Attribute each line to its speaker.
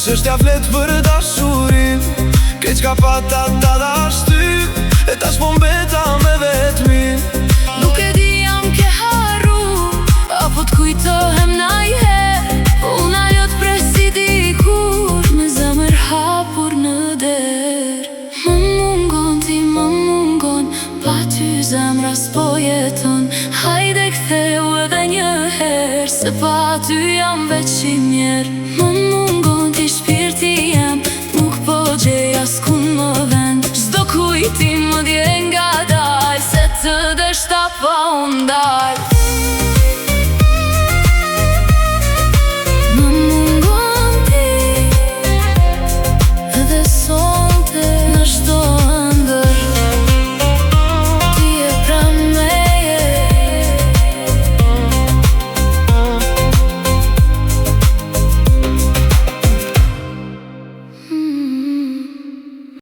Speaker 1: S'është ja flet për dashurin, keq ka pata ta dash ty, e tash po mbeta me vetmin.
Speaker 2: Nuk e di jam ke harru, apo t'kujtohem najher. Una jo t'presi dikur, me zemër hapur në der. Më mungon ti, më mungon, pa ty zemra s'po jeton. Hajde ktheu edhe një her, se pa ty jam veç i mjer. Më mungon ti shpirti jem, nuk po gjej askun më vend. Çdo kujtim më dje nga dal, se të deshta pa unë dal.